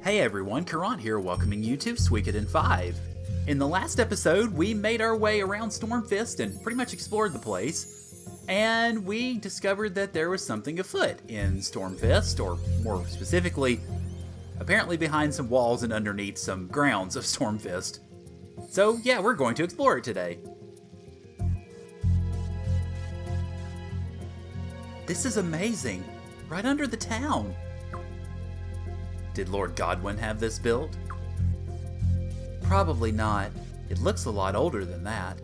Hey everyone, Caront here, welcoming you to Suikoden 5. In the last episode, we made our way around Stormfist and pretty much explored the place, and we discovered that there was something afoot in Stormfist, or more specifically, apparently behind some walls and underneath some grounds of Stormfist. So yeah, we're going to explore it today. This is amazing, right under the town. Did Lord Godwin have this built? Probably not. It looks a lot older than that.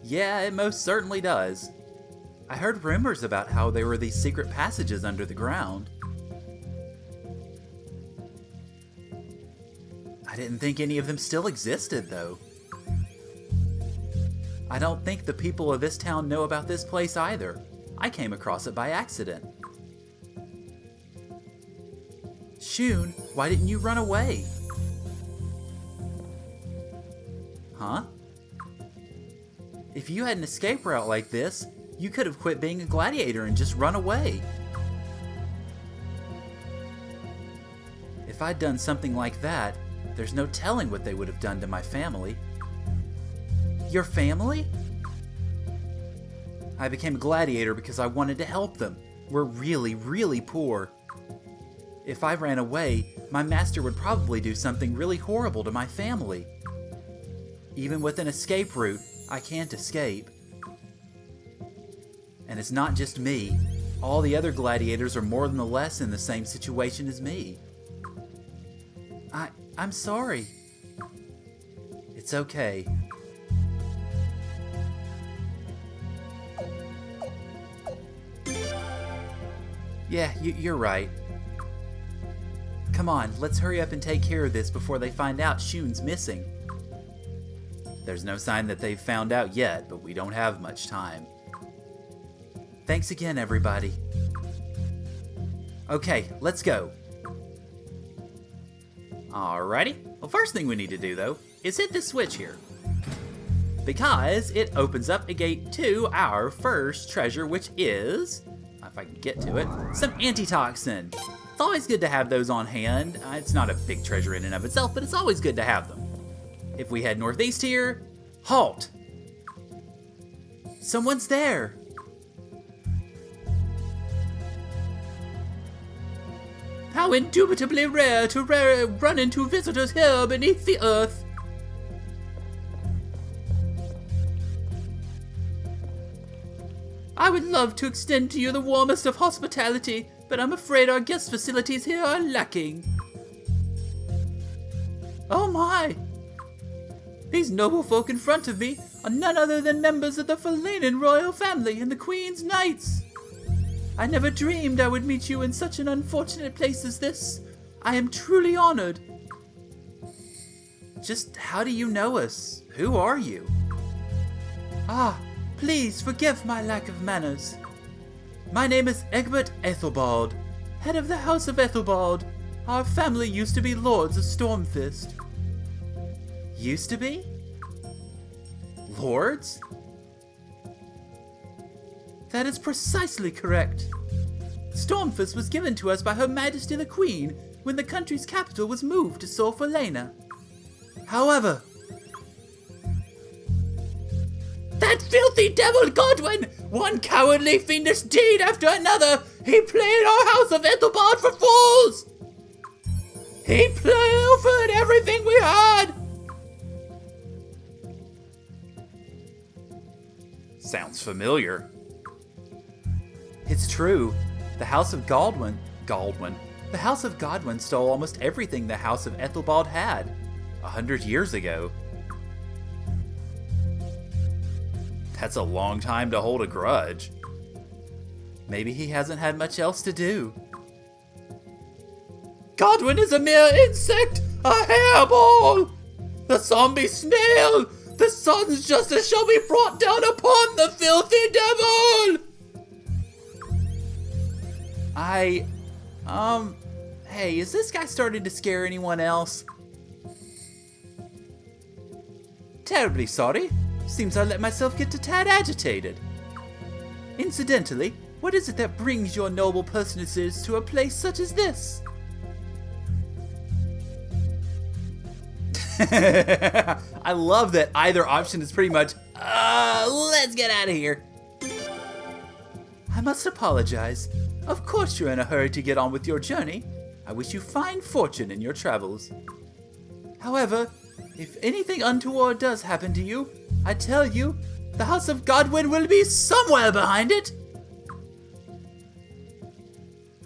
Yeah, it most certainly does. I heard rumors about how there were these secret passages under the ground. I didn't think any of them still existed, though. I don't think the people of this town know about this place either. I came across it by accident. Shun, why didn't you run away? Huh? If you had an escape route like this, you could have quit being a gladiator and just run away. If I'd done something like that, there's no telling what they would have done to my family. Your family? I became a gladiator because I wanted to help them. We're really, really poor. If I ran away, my master would probably do something really horrible to my family. Even with an escape route, I can't escape. And it's not just me. All the other gladiators are more than less in the same situation as me. I'm sorry. It's okay. Yeah, you're right. Come on, let's hurry up and take care of this before they find out Shun's missing. There's no sign that they've found out yet, but we don't have much time. Thanks again, everybody. Okay, let's go. Alrighty. Well, first thing we need to do, though, is hit this switch here. Because it opens up a gate to our first treasure, which is, if I can get to it, some antitoxin. It's always good to have those on hand. It's not a big treasure in and of itself, but it's always good to have them. If we head northeast here, halt! Someone's there! How indubitably rare to run into visitors here beneath the earth! I would love to extend to you the warmest of hospitality, but I'm afraid our guest facilities here are lacking. Oh my! These noble folk in front of me are none other than members of the Falanan royal family and the Queen's Knights. I never dreamed I would meet you in such an unfortunate place as this. I am truly honored. Just how do you know us? Who are you? Ah, please forgive my lack of manners. My name is Egbert Ethelbald, head of the House of Ethelbald. Our family used to be lords of Stormfist. Used to be? Lords? That is precisely correct. Stormfist was given to us by Her Majesty the Queen when the country's capital was moved to Solfalena. However, that filthy devil Godwin! One cowardly fiendish deed after another! He played our House of Ethelbald for fools! He pilfered everything we had! Sounds familiar. It's true. The House of The House of Godwin stole almost everything the House of Ethelbald had 100 years ago. That's a long time to hold a grudge. Maybe he hasn't had much else to do. Godwin is a mere insect, a hairball, the zombie snail. The sun's justice shall be brought down upon the filthy devil. Hey, is this guy starting to scare anyone else? Terribly sorry. Seems I let myself get a tad agitated. Incidentally, What is it that brings your noble personages to a place such as this? I love that either option is pretty much, let's get out of here. I must apologize. Of course you're in a hurry to get on with your journey. I wish you fine fortune in your travels. However, if anything untoward does happen to you, I tell you, the House of Godwin will be somewhere behind it.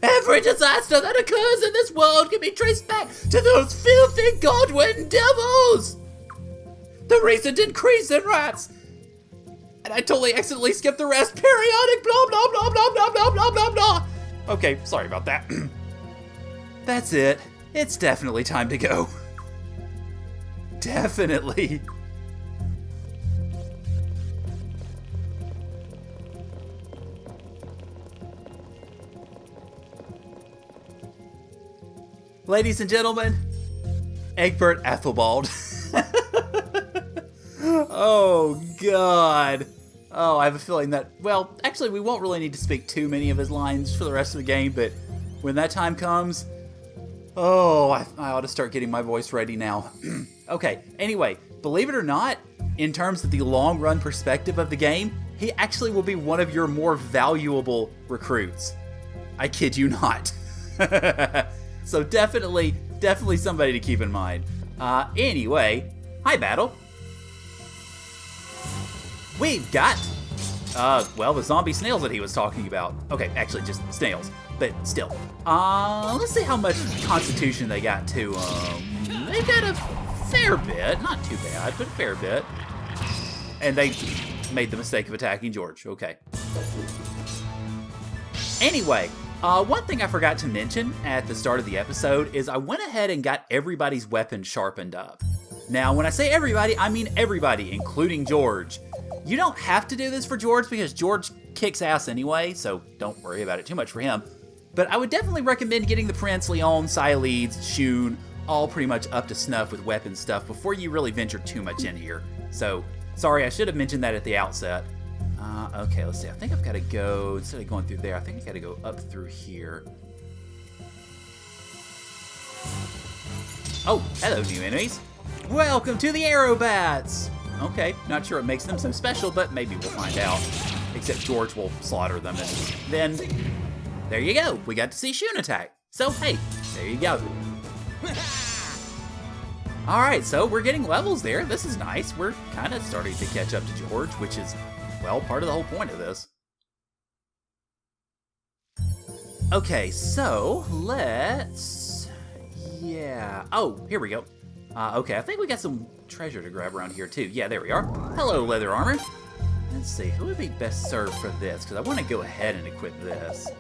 Every disaster that occurs in this world can be traced back to those filthy Godwin devils! The recent increase in rats! And I totally accidentally skipped the rest. Periodic blah blah blah blah blah blah blah blah blah! Okay, sorry about that. That's it. It's definitely time to go. Definitely. Ladies and gentlemen, Egbert Ethelbald. Oh, God. Oh, I have a feeling that, well, actually, we won't really need to speak too many of his lines for the rest of the game, but when that time comes, oh, I ought to start getting my voice ready now. Okay, anyway, believe it or not, in terms of the long-run perspective of the game, he actually will be one of your more valuable recruits. I kid you not. So definitely somebody to keep in mind. Anyway, hi, Battle. We've got, well, the zombie snails that he was talking about. Okay, actually just snails, but still. Let's see how much constitution they got to, they got a fair bit. Not too bad, but a fair bit. And they made the mistake of attacking George. Okay. Anyway, one thing I forgot to mention at the start of the episode is I went ahead and got everybody's weapon sharpened up. Now, when I say everybody, I mean everybody, including George. You don't have to do this for George because George kicks ass anyway, so don't worry about it too much for him. But I would definitely recommend getting the Prince, Leon, Siledes, Shun, all pretty much up to snuff with weapon stuff before you really venture too much in here. So, sorry, I should have mentioned that at the outset. Okay, let's see. I think I've got to go, instead of going through there, I think I've got to go up through here. Oh, hello, new enemies. Welcome to the Aerobats! Okay, not sure what makes them so special, but maybe we'll find out. Except George will slaughter them, and then, there you go. We got to see Shun attack. So, hey, there you go. Alright, so we're getting levels there. This is nice. We're kind of starting to catch up to George, which is, well, part of the whole point of this. Okay, so let's... yeah. Oh, here we go. Okay, I think we got some treasure to grab around here, too. Yeah, there we are. Hello, leather armor. Let's see, who would be best served for this? Because I want to go ahead and equip this.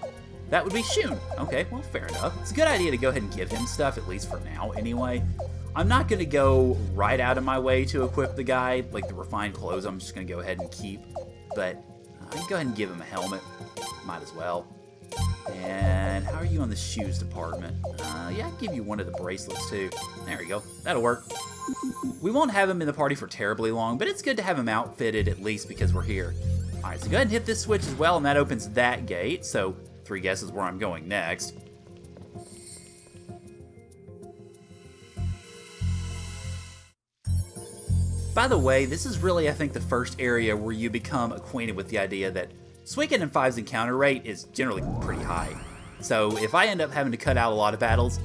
That would be Shun. Okay, well, fair enough. It's a good idea to go ahead and give him stuff, at least for now, anyway. I'm not going to go right out of my way to equip the guy. Like, the refined clothes, I'm just going to go ahead and keep. But I can go ahead and give him a helmet. Might as well. And how are you on the shoes department? Yeah, I'll give you one of the bracelets, too. There we go. That'll work. We won't have him in the party for terribly long, but it's good to have him outfitted, at least because we're here. Alright, so go ahead and hit this switch as well, and that opens that gate. So, 3 guesses where I'm going next. By the way, this is really, I think, the first area where you become acquainted with the idea that Suikoden 5's encounter rate is generally pretty high. So if I end up having to cut out a lot of battles,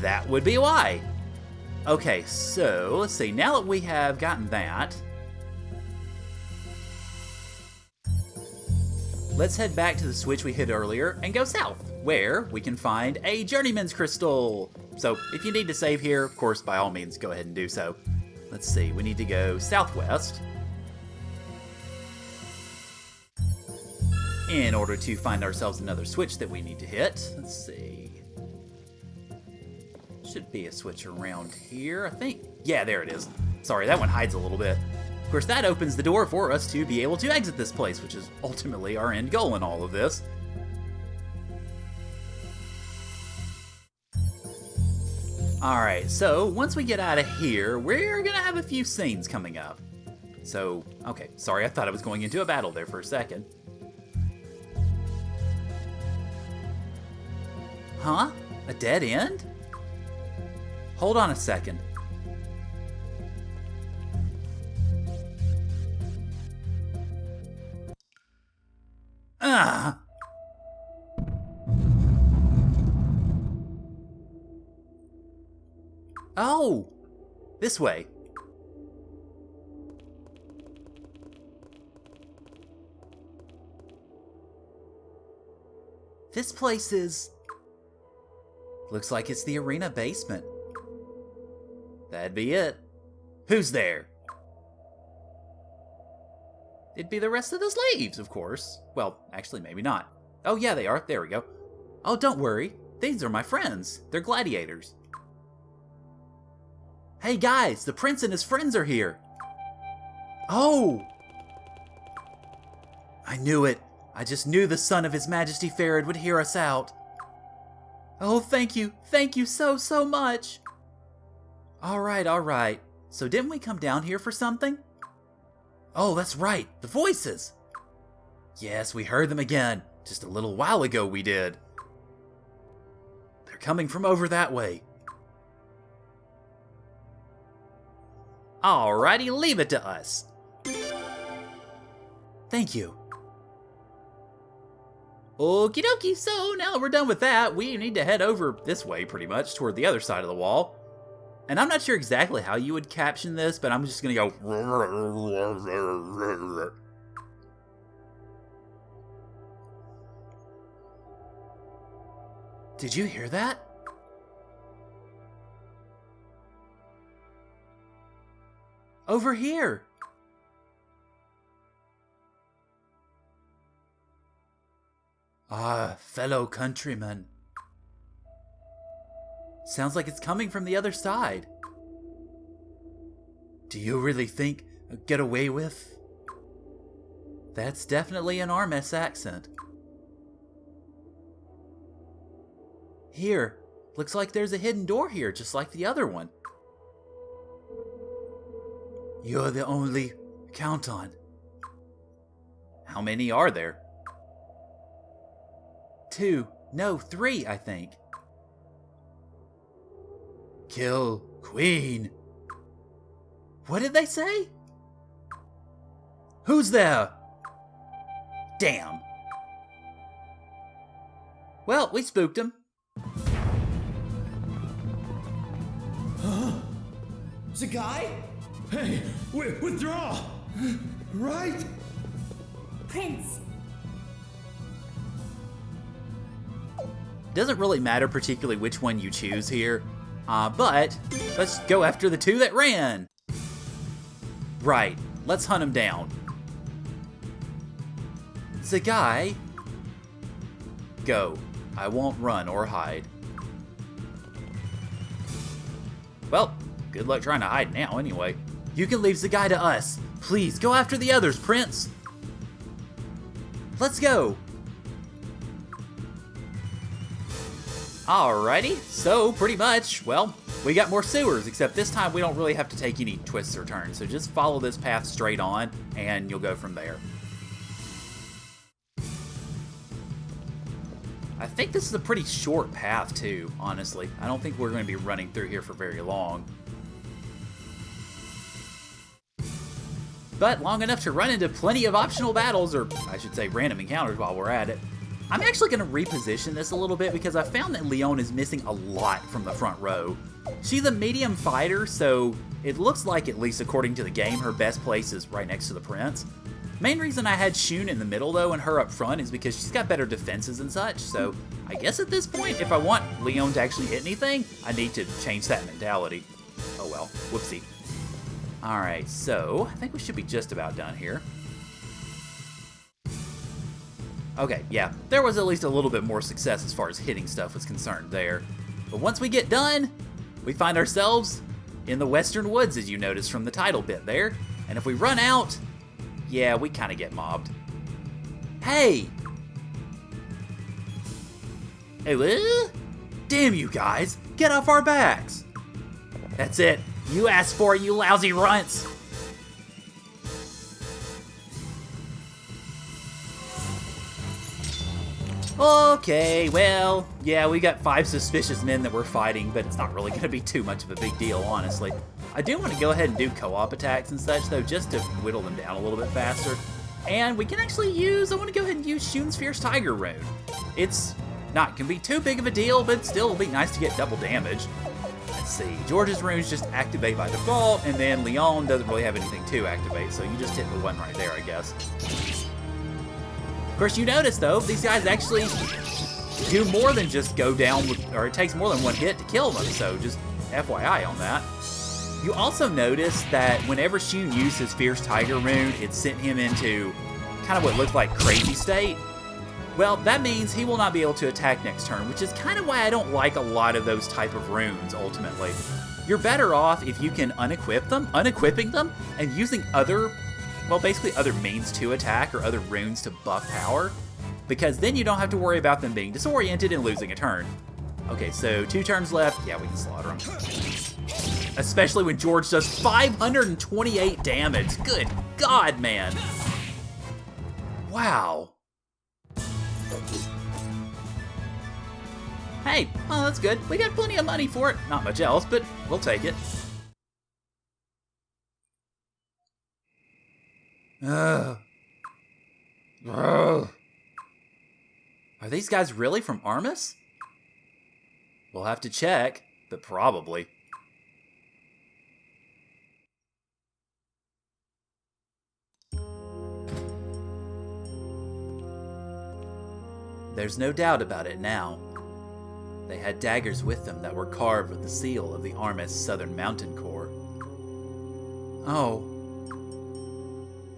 that would be why. Okay, so let's see, now that we have gotten that, let's head back to the switch we hit earlier and go south, where we can find a Journeyman's Crystal. So if you need to save here, of course, by all means, go ahead and do so. Let's see, we need to go southwest in order to find ourselves another switch that we need to hit. Let's see. Should be a switch around here, I think. Yeah, there it is. Sorry, that one hides a little bit. Of course, that opens the door for us to be able to exit this place, which is ultimately our end goal in all of this. Alright, so once we get out of here, we're gonna have a few scenes coming up. So, okay, sorry, I thought I was going into a battle there for a second. Huh? A dead end? Hold on a second. Oh! This way. This place is... looks like it's the arena basement. That'd be it. Who's there? It'd be the rest of the slaves, of course. Well, actually, maybe not. Oh, yeah, they are. There we go. Oh, don't worry. These are my friends. They're gladiators. Hey, guys, the prince and his friends are here. Oh! I knew it. I just knew the son of His Majesty Farad would hear us out. Oh, thank you. Thank you so much. All right. So didn't we come down here for something? Oh, that's right. The voices. Yes, we heard them again. Just a little while ago we did. They're coming from over that way. Alrighty, leave it to us. Thank you. Okie dokie, so now that we're done with that, we need to head over this way pretty much, toward the other side of the wall. And I'm not sure exactly how you would caption this, but I'm just gonna go... Did you hear that? Over here! Ah, fellow countrymen. Sounds like it's coming from the other side. Do you really think get away with? That's definitely an Armes accent. Here, looks like there's a hidden door here, just like the other one. You're the only count on. How many are there? 2, no, 3, I think. Kill Queen. What did they say? Who's there? Damn. Well, we spooked him. Huh? It's a guy? Hey, withdraw! Right? Prince! Doesn't really matter particularly which one you choose here, but let's go after the 2 that ran. Right, let's hunt him down. Zagai, go. I won't run or hide. Well, good luck trying to hide now anyway. You can leave Zagai to us. Please, go after the others, Prince. Let's go. Alrighty, so pretty much, well, we got more sewers, except this time we don't really have to take any twists or turns, so just follow this path straight on, and you'll go from there. I think this is a pretty short path, too, honestly. I don't think we're going to be running through here for very long. But long enough to run into plenty of optional battles, or I should say random encounters while we're at it. I'm actually going to reposition this a little bit because I found that Leon is missing a lot from the front row. She's a medium fighter, so it looks like, at least according to the game, her best place is right next to the prince. Main reason I had Shun in the middle, though, and her up front is because she's got better defenses and such, so I guess at this point, if I want Leon to actually hit anything, I need to change that mentality. Oh well, whoopsie. Alright, so I think we should be just about done here. Okay, yeah, there was at least a little bit more success as far as hitting stuff was concerned there. But once we get done, we find ourselves in the Western Woods, as you noticed from the title bit there. And if we run out, yeah, we kind of get mobbed. Hey! Hey, damn you guys, get off our backs! That's it, you asked for it, you lousy runts! Okay, well, yeah, we got 5 suspicious men that we're fighting, but it's not really going to be too much of a big deal, honestly. I do want to go ahead and do co-op attacks and such, though, just to whittle them down a little bit faster. And we can actually use, I want to go ahead and use Shun's Fierce Tiger Rune. It's not going to be too big of a deal, but still it'll be nice to get double damage. Let's see, George's runes just activate by default, and then Leon doesn't really have anything to activate, so you just hit the one right there, I guess. Of course, you notice, though, these guys actually do more than just go down with, or it takes more than one hit to kill them, so just FYI on that. You also notice that whenever Shun used his Fierce Tiger rune, it sent him into kind of what looked like crazy state. Well, that means he will not be able to attack next turn, which is kind of why I don't like a lot of those type of runes, ultimately. You're better off if you can unequipping them, and using other, well, basically other means to attack or other runes to buff power, because then you don't have to worry about them being disoriented and losing a turn. Okay, so 2 turns left. Yeah, we can slaughter them. Especially when George does 528 damage. Good God, man. Wow. Hey, well, that's good. We got plenty of money for it. Not much else, but we'll take it. Ugh. Ugh. Are these guys really from Armus? We'll have to check, but probably. There's no doubt about it now. They had daggers with them that were carved with the seal of the Armus Southern Mountain Corps. Oh.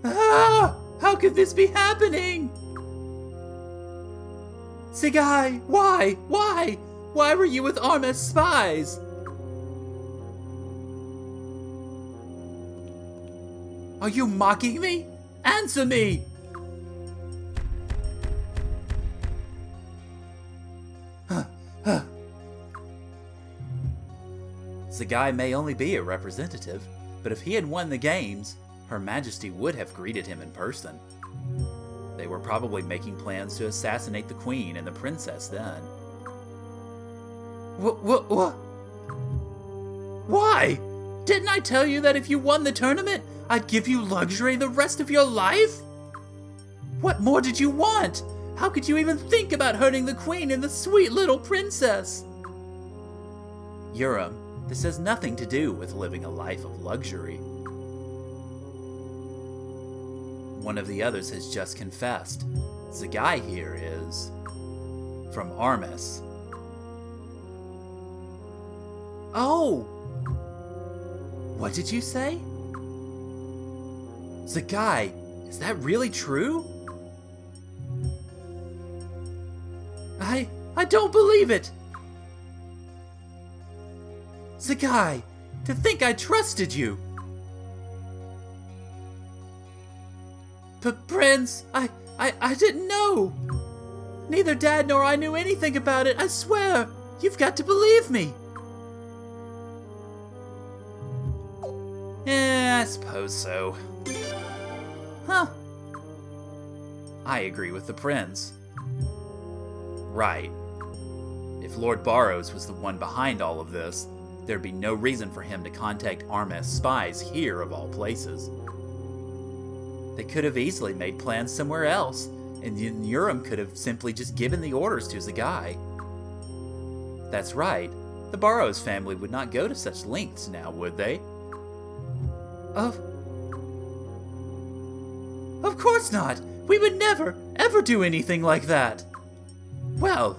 Ah! How could this be happening? Sigai, why? Why? Why were you with Armus spies? Are you mocking me? Answer me! Sigai may only be a representative, but if he had won the games, Her Majesty would have greeted him in person. They were probably making plans to assassinate the Queen and the Princess then. What? Why? Didn't I tell you that if you won the tournament, I'd give you luxury the rest of your life? What more did you want? How could you even think about hurting the Queen and the sweet little princess? Urim, this has nothing to do with living a life of luxury. One of the others has just confessed. The guy here is from Armus. Oh! What did you say? Zagai, is that really true? I don't believe it! Zagai, to think I trusted you! But Prince, I didn't know! Neither Dad nor I knew anything about it, I swear! You've got to believe me! I suppose so. Huh. I agree with the Prince. Right. If Lord Barrows was the one behind all of this, there'd be no reason for him to contact Armus spies here of all places. They could have easily made plans somewhere else, and Urim could have simply just given the orders to Zagai. That's right. The Barrows family would not go to such lengths now, would they? Of course not! We would never, ever do anything like that! Well,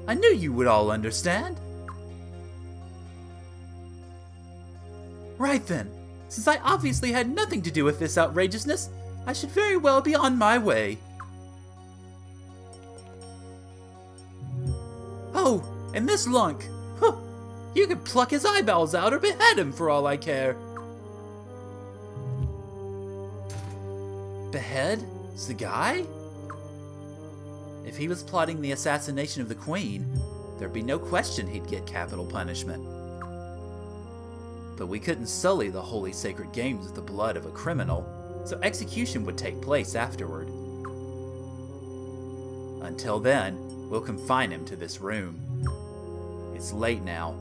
I knew you would all understand. Right then, since I obviously had nothing to do with this outrageousness, I should very well be on my way. Oh, and this lunk! Huh, you could pluck his eyeballs out or behead him for all I care. Behead? Zagai? If he was plotting the assassination of the Queen, there'd be no question he'd get capital punishment. But we couldn't sully the holy sacred games with the blood of a criminal, so execution would take place afterward. Until then, we'll confine him to this room. It's late now.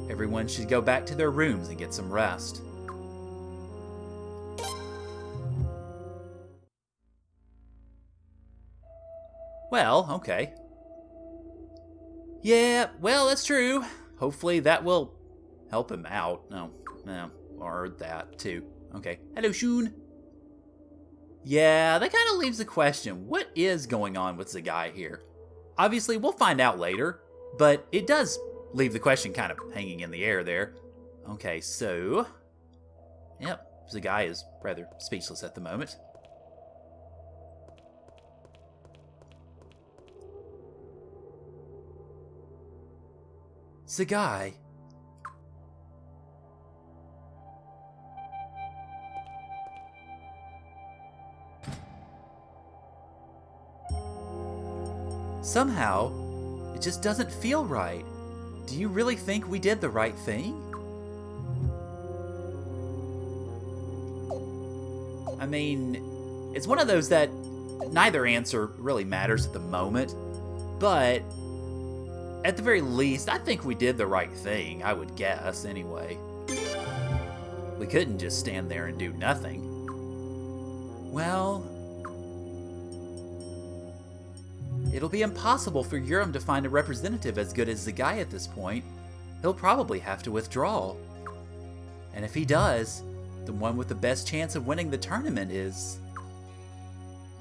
Everyone should go back to their rooms and get some rest. Well, okay. Yeah, well, that's true. Hopefully that will help him out. No, or that too. Okay. Hello, Shun. Yeah, that kind of leaves the question, what is going on with the guy here? Obviously, we'll find out later, but it does leave the question kind of hanging in the air there. Okay, so... Yep, the guy is rather speechless at the moment. Zagai. Somehow, it just doesn't feel right. Do you really think we did the right thing? I mean, it's one of those that neither answer really matters at the moment, but at the very least, I think we did the right thing, I would guess, anyway. We couldn't just stand there and do nothing. Well, it'll be impossible for Urim to find a representative as good as the guy at this point. He'll probably have to withdraw. And if he does, the one with the best chance of winning the tournament is...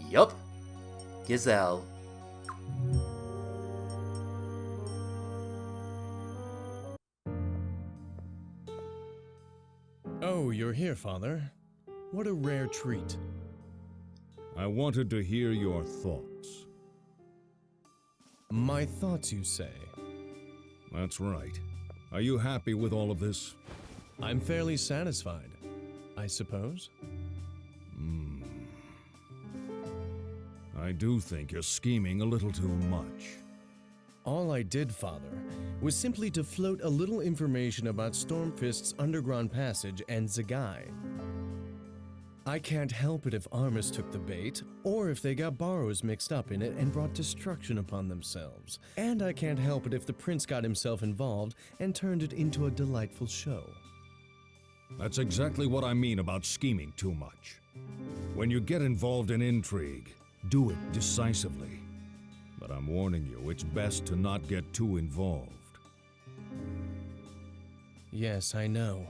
Yup, Giselle. Oh, you're here, Father. What a rare treat. I wanted to hear your thoughts. My thoughts, you say? That's right. Are you happy with all of this? I'm fairly satisfied, I suppose. I do think you're scheming a little too much. All I did, Father, was simply to float a little information about Stormfist's underground passage and Zagai. I can't help it if Armus took the bait, or if they got Barrows mixed up in it and brought destruction upon themselves. And I can't help it if the prince got himself involved and turned it into a delightful show. That's exactly what I mean about scheming too much. When you get involved in intrigue, do it decisively. But I'm warning you, it's best to not get too involved. Yes, I know.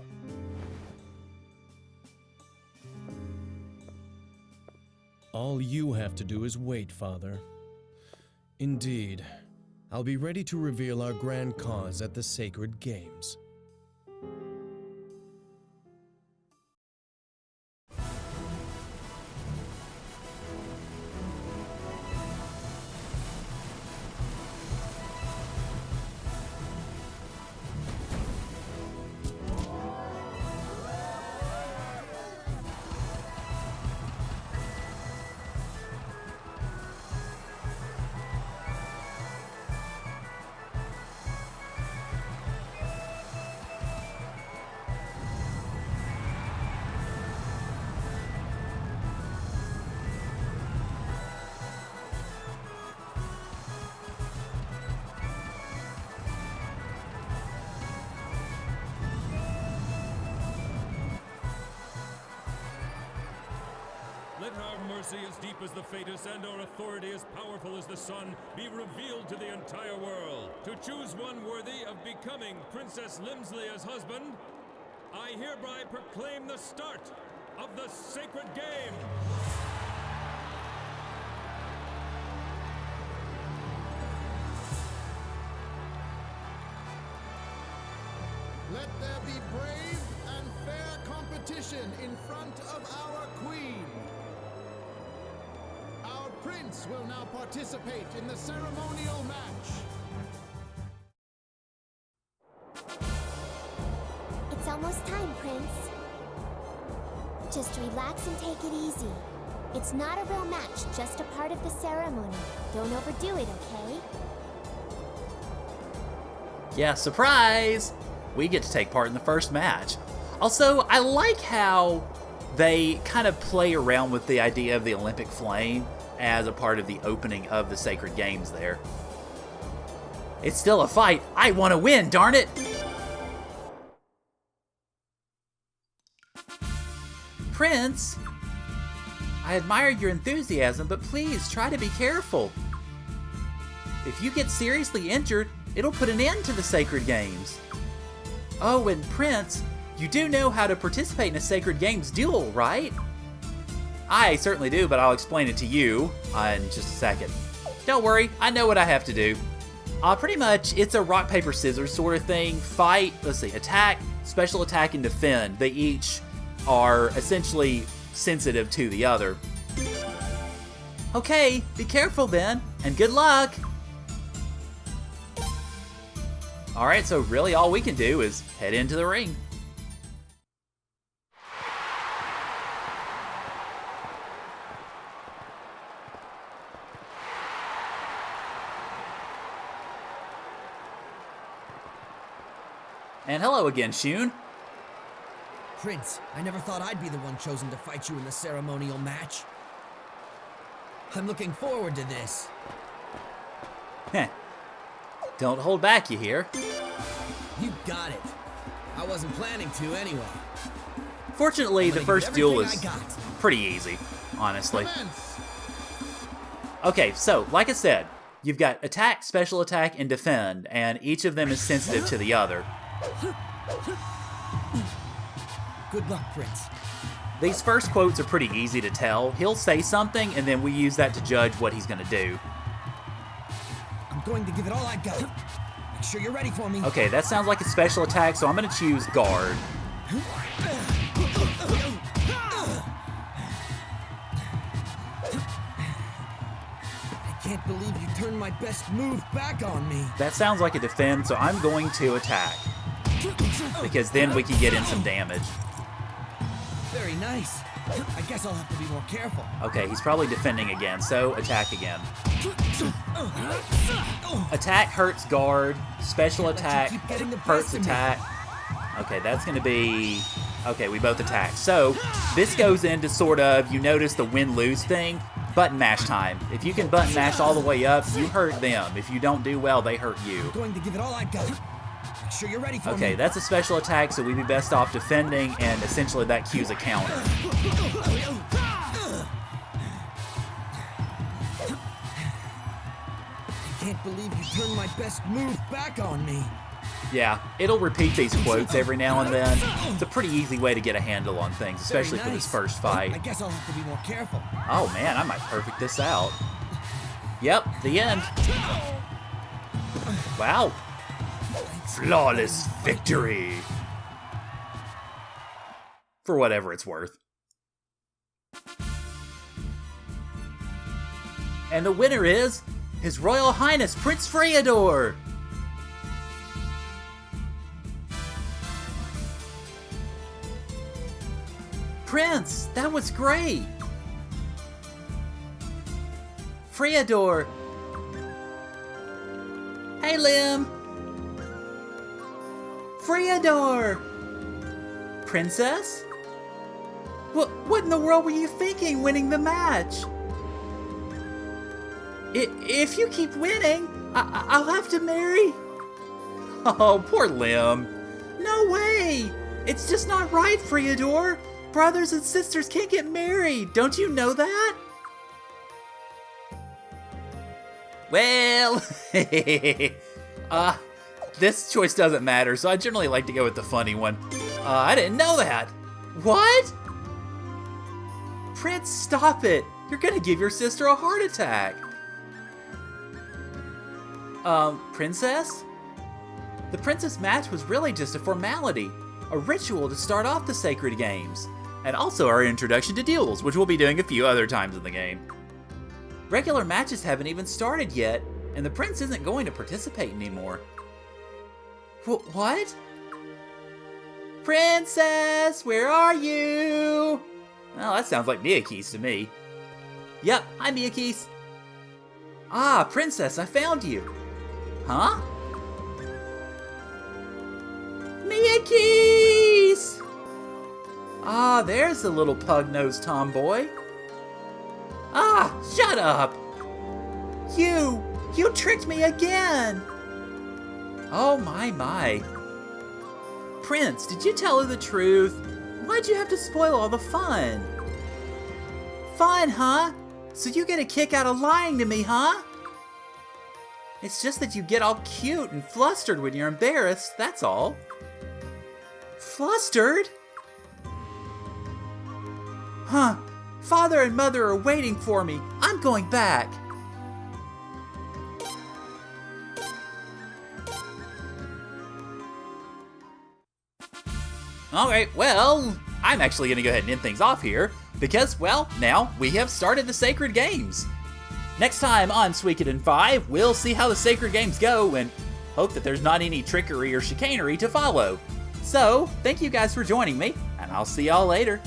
All you have to do is wait, Father. Indeed, I'll be ready to reveal our grand cause at the Sacred Games. Let our mercy as deep as the Fatus and our authority as powerful as the sun be revealed to the entire world. To choose one worthy of becoming Princess Limsley as husband, I hereby proclaim the start of the Sacred Game. Let there be brave and fair competition in front of our queen. Our prince will now participate in the ceremonial match. It's almost time, Prince. Just relax and take it easy. It's not a real match, just a part of the ceremony. Don't overdo it, okay? Yeah, surprise! We get to take part in the first match. Also, I like how they kind of play around with the idea of the Olympic flame as a part of the opening of the Sacred Games there. It's still a fight. I want to win, darn it! Prince, I admire your enthusiasm, but please try to be careful. If you get seriously injured, it'll put an end to the Sacred Games. Oh, and Prince, you do know how to participate in a Sacred Games duel, right? I certainly do, but I'll explain it to you in just a second. Don't worry, I know what I have to do. Pretty much, it's a rock, paper, scissors sort of thing. Fight, let's see, attack, special attack, and defend. They each are essentially sensitive to the other. Okay, be careful then, and good luck! Alright, so really all we can do is head into the ring. And hello again, Shun. Prince, I never thought I'd be the one chosen to fight you in the ceremonial match. I'm looking forward to this. Heh. Don't hold back, you hear? You got it. I wasn't planning to anyway. Fortunately, the first duel is everything I got. pretty easy, honestly. Commence. Okay, so, like I said, you've got attack, special attack, and defend, and each of them is sensitive to the other. Good luck, Prince. These first quotes are pretty easy to tell. He'll say something, and then we use that to judge what he's going to do. I'm going to give it all I got. Make sure you're ready for me. Okay, that sounds like a special attack, so I'm going to choose guard. I can't believe you turned my best move back on me. That sounds like a defend, so I'm going to attack, because then we can get in some damage. Very nice. I guess I'll have to be more careful. Okay, he's probably defending again, so attack again. Attack hurts guard, special attack hurts attack. Okay, that's going to be... Okay, we both attack. So, this goes into sort of, you notice the win-lose thing, button mash time. If you can button mash all the way up, you hurt them. If you don't do well, they hurt you. I'm going to give it all I got. Make sure you're ready for me. Okay, that's a special attack, so we'd be best off defending, and essentially that cues a counter. I can't believe you turned my best move back on me. Yeah, it'll repeat these quotes every now and then. It's a pretty easy way to get a handle on things, especially for this first I fight. guess I'll have to be more careful. Oh man, I might perfect this out. Yep, the end. Wow. Flawless victory. For whatever it's worth. And the winner is His Royal Highness Prince Freador. Prince, that was great. Freador. Hey, Lim. Freador. Princess? What in the world were you thinking winning the match? If you keep winning, I'll have to marry... Oh, poor Lim. No way. It's just not right, Freador. Brothers and sisters can't get married. Don't you know that? Well, this choice doesn't matter, so I generally like to go with the funny one. I didn't know that. What? Prince, stop it. You're gonna give your sister a heart attack. Princess? The princess match was really just a formality, a ritual to start off the Sacred Games, and also our introduction to duels, which we'll be doing a few other times in the game. Regular matches haven't even started yet, and the prince isn't going to participate anymore. What? Princess, where are you? Well, that sounds like Miyakis to me. Yep, hi Miyakis. Ah, Princess, I found you. Huh? Miyakis! Ah, there's the little pug-nosed tomboy. Ah, shut up! You tricked me again! Oh my. Prince, did you tell her the truth? Why'd you have to spoil all the fun? Fun, huh? So you get a kick out of lying to me, huh? It's just that you get all cute and flustered when you're embarrassed, that's all. Flustered? Huh. Father and Mother are waiting for me. I'm going back. Alright, well, I'm actually going to go ahead and end things off here because, well, now we have started the Sacred Games. Next time on Suikoden 5, we'll see how the Sacred Games go and hope that there's not any trickery or chicanery to follow. So, thank you guys for joining me, and I'll see y'all later.